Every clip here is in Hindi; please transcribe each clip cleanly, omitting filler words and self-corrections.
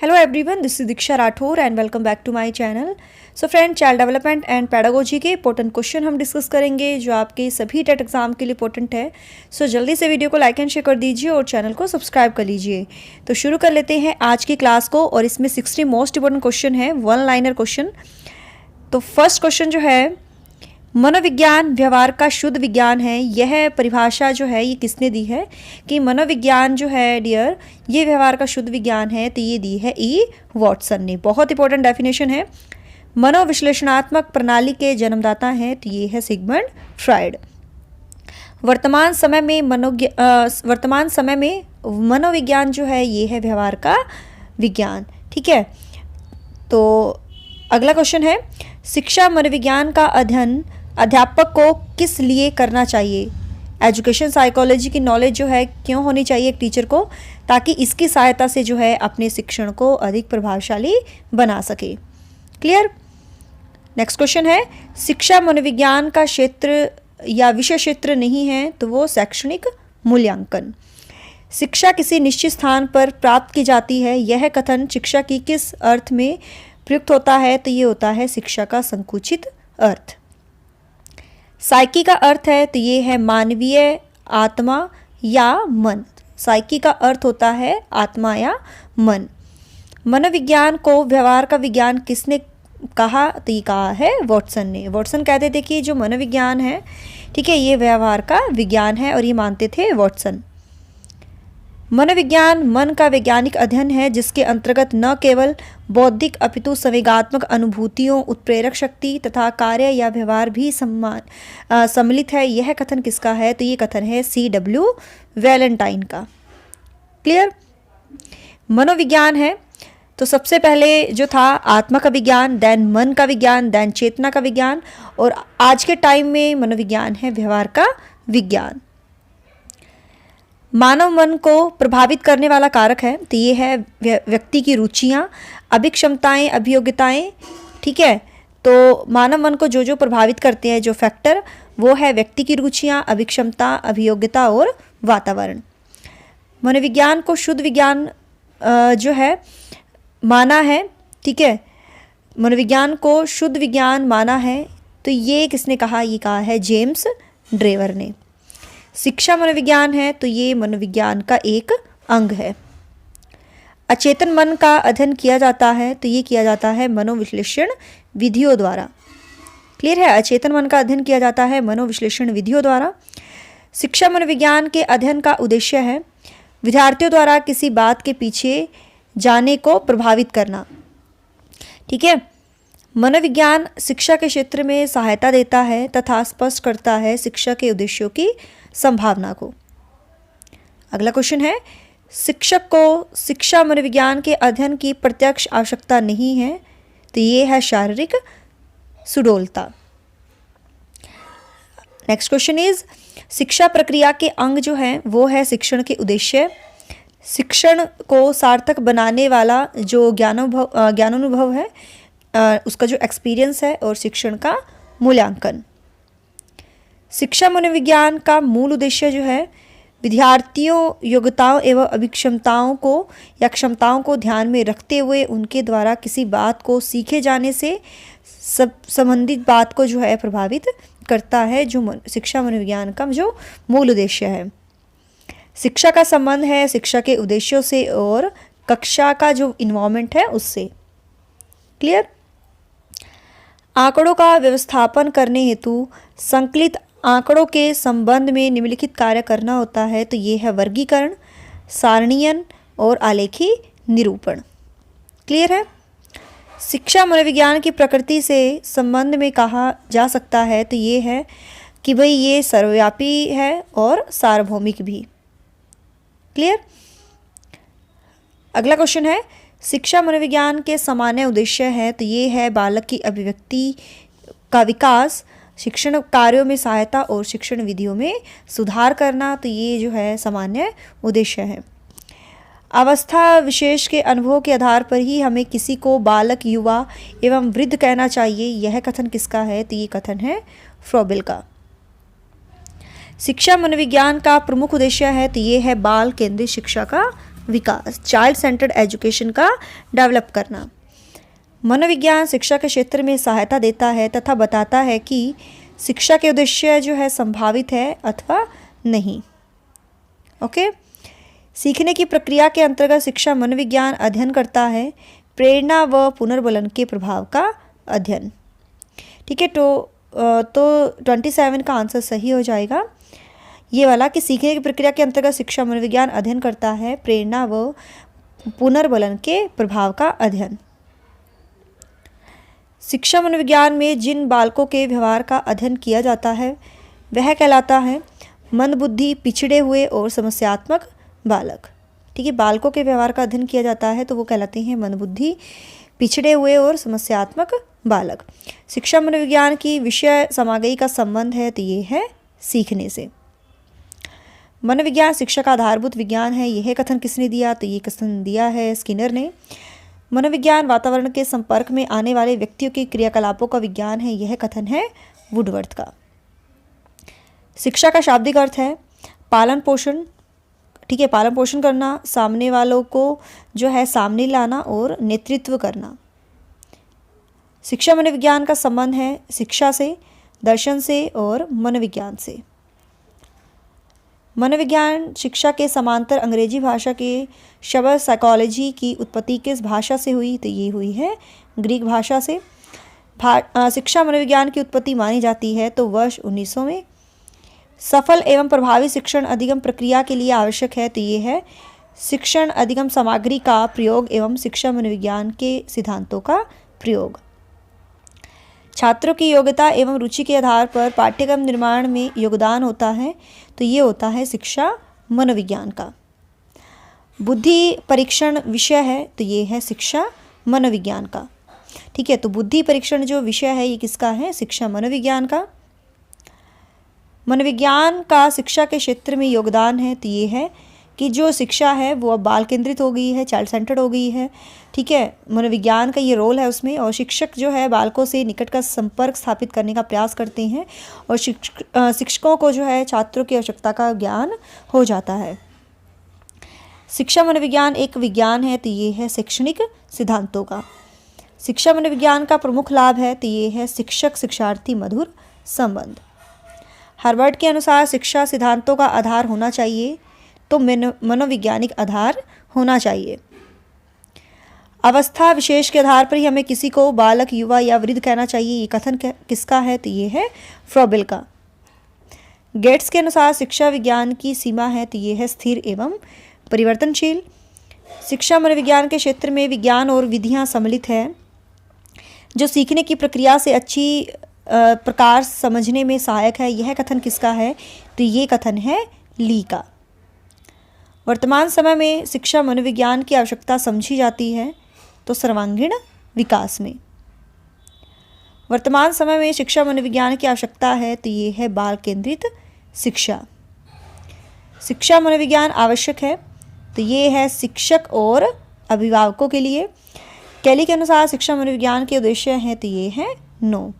Hello everyone, this is Diksha Rathore and welcome back to my channel. So friend, child development and pedagogy के इंपॉर्टेंट क्वेश्चन हम डिस्कस करेंगे जो आपके सभी टेट एग्जाम के लिए इंपॉर्टेंट है. सो जल्दी से वीडियो को लाइक एंड शेयर कर दीजिए और चैनल को सब्सक्राइब कर लीजिए. तो शुरू कर लेते हैं आज की क्लास को और इसमें 60 मोस्ट इंपॉर्टेंट क्वेश्चन है, वन लाइनर क्वेश्चन. तो फर्स्ट क्वेश्चन जो है, मनोविज्ञान व्यवहार का शुद्ध विज्ञान है. यह परिभाषा जो है ये किसने दी है कि मनोविज्ञान जो है डियर ये व्यवहार का शुद्ध विज्ञान है, तो ये दी है ई वॉटसन ने. बहुत इंपॉर्टेंट डेफिनेशन है. मनोविश्लेषणात्मक प्रणाली के जन्मदाता हैं, तो ये है सिगमंड फ्रायड. वर्तमान समय में मनोविज्ञान जो है ये है व्यवहार का विज्ञान. ठीक है. तो अगला क्वेश्चन है, शिक्षा मनोविज्ञान का अध्ययन अध्यापक को किस लिए करना चाहिए. एजुकेशन साइकोलॉजी की नॉलेज जो है क्यों होनी चाहिए एक टीचर को, ताकि इसकी सहायता से जो है अपने शिक्षण को अधिक प्रभावशाली बना सके. क्लियर. नेक्स्ट क्वेश्चन है, शिक्षा मनोविज्ञान का क्षेत्र या विषय क्षेत्र नहीं है, तो वो शैक्षणिक मूल्यांकन. शिक्षा किसी निश्चित स्थान पर प्राप्त की जाती है. यह कथन शिक्षा की किस अर्थ में प्रयुक्त होता है, तो ये होता है शिक्षा का संकुचित अर्थ. साइकी का अर्थ है, तो ये है मानवीय आत्मा या मन. साइकी का अर्थ होता है आत्मा या मन. मनोविज्ञान को व्यवहार का विज्ञान किसने कहा, तो ये कहा है वॉटसन ने. वॉटसन कहते थे कि जो मनोविज्ञान है, ठीक है, ये व्यवहार का विज्ञान है और ये मानते थे वॉटसन. मनोविज्ञान मन का वैज्ञानिक अध्ययन है जिसके अंतर्गत न केवल बौद्धिक अपितु संवेगात्मक अनुभूतियों, उत्प्रेरक शक्ति तथा कार्य या व्यवहार भी सम्मिलित है. यह कथन किसका है, तो ये कथन है C.W. वैलेंटाइन का. क्लियर. मनोविज्ञान है तो सबसे पहले जो था आत्मा का विज्ञान, देन मन का विज्ञान, देन चेतना का विज्ञान, और आज के टाइम में मनोविज्ञान है व्यवहार का विज्ञान. मानव मन को प्रभावित करने वाला कारक है, तो ये है व्यक्ति की रुचियाँ, अभिक्षमताएं, अभियोग्यताएं. ठीक है. तो मानव मन को जो जो प्रभावित करते हैं जो फैक्टर, वो है व्यक्ति की रुचियाँ, अभिक्षमता, अभियोग्यता और वातावरण. मनोविज्ञान को शुद्ध विज्ञान जो है माना है. ठीक है. मनोविज्ञान को शुद्ध विज्ञान माना है, तो ये किसने कहा, ये कहा है जेम्स ड्रेवर ने. शिक्षा मनोविज्ञान है, तो ये मनोविज्ञान का एक अंग है. अचेतन मन का अध्ययन किया जाता है, तो ये किया जाता है मनोविश्लेषण विधियों द्वारा. क्लियर है. अचेतन मन का अध्ययन किया जाता है मनोविश्लेषण विधियों द्वारा. शिक्षा मनोविज्ञान के अध्ययन का उद्देश्य है विद्यार्थियों द्वारा किसी बात के पीछे जाने को प्रभावित करना. ठीक है. मनोविज्ञान शिक्षा के क्षेत्र में सहायता देता है तथा स्पष्ट करता है शिक्षा के उद्देश्यों की संभावना को. अगला क्वेश्चन है, शिक्षक को शिक्षा मनोविज्ञान के अध्ययन की प्रत्यक्ष आवश्यकता नहीं है, तो ये है शारीरिक सुडौलता. नेक्स्ट क्वेश्चन इज, शिक्षा प्रक्रिया के अंग जो है वो है शिक्षण के उद्देश्य. शिक्षण को सार्थक बनाने वाला जो ज्ञानानुभव है, उसका जो एक्सपीरियंस है, और शिक्षण का मूल्यांकन. शिक्षा मनोविज्ञान का मूल उद्देश्य जो है विद्यार्थियों योग्यताओं एवं अभिक्षमताओं को या क्षमताओं को ध्यान में रखते हुए उनके द्वारा किसी बात को सीखे जाने से संबंधित बात को जो है प्रभावित करता है, जो शिक्षा मनोविज्ञान का जो मूल उद्देश्य है. शिक्षा का संबंध है शिक्षा के उद्देश्यों से और कक्षा का जो इन्वायरमेंट है उससे. क्लियर. आंकड़ों का व्यवस्थापन करने हेतु संकलित आंकड़ों के संबंध में निम्नलिखित कार्य करना होता है, तो ये है वर्गीकरण, सारणीयन और आलेखी निरूपण. क्लियर है. शिक्षा मनोविज्ञान की प्रकृति से संबंध में कहा जा सकता है, तो ये है कि भाई ये सर्वव्यापी है और सार्वभौमिक भी. क्लियर. अगला क्वेश्चन है, शिक्षा मनोविज्ञान के सामान्य उद्देश्य है, तो ये है बालक की अभिव्यक्ति का विकास, शिक्षण कार्यों में सहायता और शिक्षण विधियों में सुधार करना, तो ये जो है सामान्य उद्देश्य है. अवस्था विशेष के अनुभव के आधार पर ही हमें किसी को बालक, युवा एवं वृद्ध कहना चाहिए. यह कथन किसका है, तो ये कथन है फ्रोबेल का. शिक्षा मनोविज्ञान का प्रमुख उद्देश्य है, तो ये है बाल केंद्रित शिक्षा का विकास, चाइल्ड सेंटर्ड एजुकेशन का डेवलप करना। मनोविज्ञान शिक्षा के क्षेत्र में सहायता देता है तथा बताता है कि शिक्षा के उद्देश्य जो है संभावित है अथवा नहीं। ओके। सीखने की प्रक्रिया के अंतर्गत शिक्षा मनोविज्ञान अध्ययन करता है प्रेरणा व पुनर्बलन के प्रभाव का अध्ययन। ठीक है, तो 27 का आंसर सही हो जाएगा ये वाला कि सीखने की प्रक्रिया के अंतर्गत शिक्षा मनोविज्ञान अध्ययन करता है प्रेरणा व पुनर्बलन के प्रभाव का अध्ययन। शिक्षा मनोविज्ञान में जिन बालकों के व्यवहार का अध्ययन किया जाता है वह कहलाता है मंदबुद्धि, पिछड़े हुए और समस्यात्मक बालक। ठीक है, बालकों के व्यवहार का अध्ययन किया जाता है तो वो कहलाते हैं मंदबुद्धि, पिछड़े हुए और समस्यात्मक बालक। शिक्षा मनोविज्ञान की विषय सामग्री का संबंध है तो ये है सीखने से। मनोविज्ञान शिक्षा का आधारभूत विज्ञान है, यह कथन किसने दिया तो ये कथन दिया है स्किनर ने। मनोविज्ञान वातावरण के संपर्क में आने वाले व्यक्तियों के क्रियाकलापों का विज्ञान है, यह कथन है वुडवर्थ का। शिक्षा का शाब्दिक अर्थ है पालन पोषण। ठीक है, पालन पोषण करना, सामने वालों को जो है सामने लाना और नेतृत्व करना। शिक्षा मनोविज्ञान का संबंध है शिक्षा से, दर्शन से और मनोविज्ञान से। मनोविज्ञान शिक्षा के समांतर अंग्रेजी भाषा के शब्द साइकोलॉजी की उत्पत्ति किस भाषा से हुई तो ये हुई है ग्रीक भाषा से। शिक्षा मनोविज्ञान की उत्पत्ति मानी जाती है तो वर्ष 1900 में। सफल एवं प्रभावी शिक्षण अधिगम प्रक्रिया के लिए आवश्यक है तो ये है शिक्षण अधिगम सामग्री का प्रयोग एवं शिक्षा मनोविज्ञान के सिद्धांतों का प्रयोग। छात्रों की योग्यता एवं रुचि के आधार पर पाठ्यक्रम निर्माण में योगदान होता है तो ये होता है शिक्षा मनोविज्ञान का। बुद्धि परीक्षण विषय है तो ये है शिक्षा मनोविज्ञान का। ठीक है, तो बुद्धि परीक्षण जो विषय है ये किसका है, शिक्षा मनोविज्ञान का। मनोविज्ञान का शिक्षा के क्षेत्र में योगदान है तो ये है कि जो शिक्षा है वो अब बाल केंद्रित हो गई है, चाइल्ड सेंटर्ड हो गई है। ठीक है, मनोविज्ञान का ये रोल है उसमें, और शिक्षक जो है बालकों से निकट का संपर्क स्थापित करने का प्रयास करते हैं और शिक्षकों को जो है छात्रों की आवश्यकता का ज्ञान हो जाता है। शिक्षा मनोविज्ञान एक विज्ञान है तो ये है शैक्षणिक सिद्धांतों का। शिक्षा मनोविज्ञान का प्रमुख लाभ है तो ये है शिक्षक शिक्षार्थी मधुर संबंध। हार्वर्ड के अनुसार शिक्षा सिद्धांतों का आधार होना चाहिए तो मनोवैज्ञानिक आधार होना चाहिए। अवस्था विशेष के आधार पर ही हमें किसी को बालक, युवा या वृद्ध कहना चाहिए, ये कथन किसका है तो ये है फ्रोबेल का। गेट्स के अनुसार शिक्षा विज्ञान की सीमा है तो ये है स्थिर एवं परिवर्तनशील। शिक्षा मनोविज्ञान के क्षेत्र में विज्ञान और विधियां सम्मिलित है जो सीखने की प्रक्रिया से अच्छी प्रकार समझने में सहायक है, यह कथन किसका है तो ये कथन है ली का। वर्तमान समय में शिक्षा मनोविज्ञान की आवश्यकता समझी जाती है तो सर्वांगीण विकास में। वर्तमान समय में शिक्षा मनोविज्ञान की आवश्यकता है तो ये है बाल केंद्रित शिक्षा। शिक्षा मनोविज्ञान आवश्यक है तो ये है शिक्षक और अभिभावकों के लिए। कैली के अनुसार शिक्षा मनोविज्ञान के उद्देश्य हैं तो ये है नो।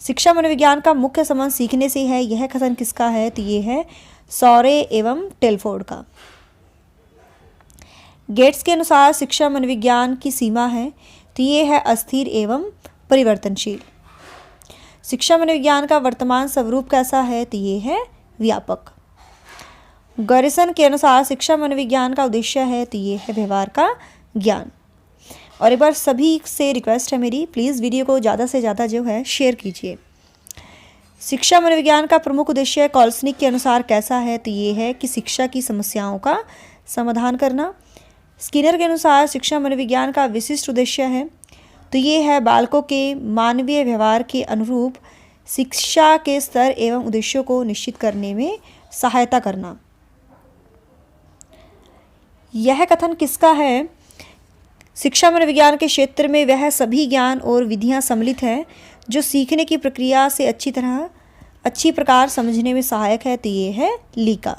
शिक्षा मनोविज्ञान का मुख्य संबंध सीखने से है, यह कथन किसका है तो ये है सॉरे एवं टेलफोर्ड का। गेट्स के अनुसार शिक्षा मनोविज्ञान की सीमा है तो ये है अस्थिर एवं परिवर्तनशील। शिक्षा मनोविज्ञान का वर्तमान स्वरूप कैसा है तो ये है व्यापक। गैरिसन के अनुसार शिक्षा मनोविज्ञान का उद्देश्य है तो ये है व्यवहार का ज्ञान। और एक बार सभी से रिक्वेस्ट है मेरी, प्लीज़ वीडियो को ज़्यादा से ज़्यादा जो है शेयर कीजिए। शिक्षा मनोविज्ञान का प्रमुख उद्देश्य कॉल्सनिक के अनुसार कैसा है तो ये है कि शिक्षा की समस्याओं का समाधान करना। स्किनर के अनुसार शिक्षा मनोविज्ञान का विशिष्ट उद्देश्य है तो ये है बालकों के मानवीय व्यवहार के अनुरूप शिक्षा के स्तर एवं उद्देश्यों को निश्चित करने में सहायता करना। यह कथन किसका है, शिक्षा मनोविज्ञान के क्षेत्र में वह सभी ज्ञान और विधियां सम्मिलित हैं जो सीखने की प्रक्रिया से अच्छी प्रकार समझने में सहायक है तो ये है ली का।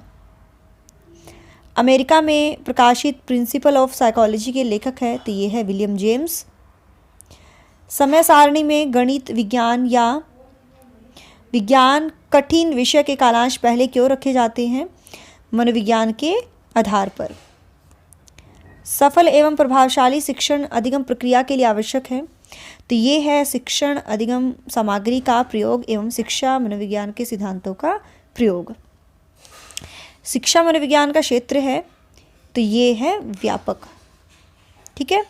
अमेरिका में प्रकाशित प्रिंसिपल ऑफ साइकोलॉजी के लेखक है तो ये है विलियम जेम्स। समय सारणी में गणित, विज्ञान या विज्ञान कठिन विषय के कालांश पहले क्यों रखे जाते हैं, मनोविज्ञान के आधार पर। सफल एवं प्रभावशाली शिक्षण अधिगम प्रक्रिया के लिए आवश्यक है, तो ये है शिक्षण अधिगम सामग्री का प्रयोग एवं शिक्षा मनोविज्ञान के सिद्धांतों का प्रयोग। शिक्षा मनोविज्ञान का क्षेत्र है, तो ये है व्यापक। ठीक है,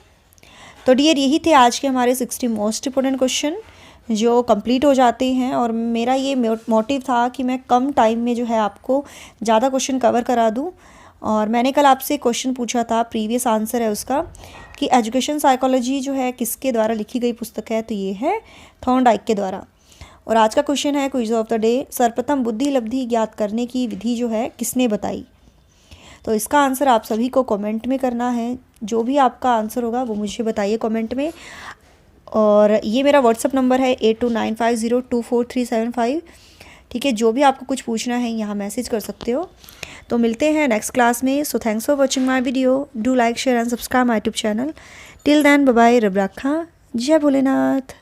तो डियर यही थे आज के हमारे 60 मोस्ट इम्पोर्टेंट क्वेश्चन जो कंप्लीट हो जाते हैं। और मेरा ये मोटिव था कि मैं कम टाइम में जो है आपको ज़्यादा क्वेश्चन कवर करा दूं। और मैंने कल आपसे क्वेश्चन पूछा था, प्रीवियस आंसर है उसका, कि एजुकेशन साइकोलॉजी जो है किसके द्वारा लिखी गई पुस्तक है, तो ये है थॉर्नडाइक के द्वारा। और आज का क्वेश्चन है क्विज ऑफ द डे, सर्वप्रथम बुद्धि लब्धि ज्ञात करने की विधि जो है किसने बताई। तो इसका आंसर आप सभी को कमेंट में करना है। जो भी आपका आंसर होगा वो मुझे बताइए कमेंट में। और ये मेरा व्हाट्सअप नंबर है 8295024375। ठीक है, जो भी आपको कुछ पूछना है यहाँ मैसेज कर सकते हो। तो मिलते हैं नेक्स्ट क्लास में। So thanks for watching my video. Do like share and subscribe my YouTube channel. Till then bye bye, रब रखा, जय भोलेनाथ।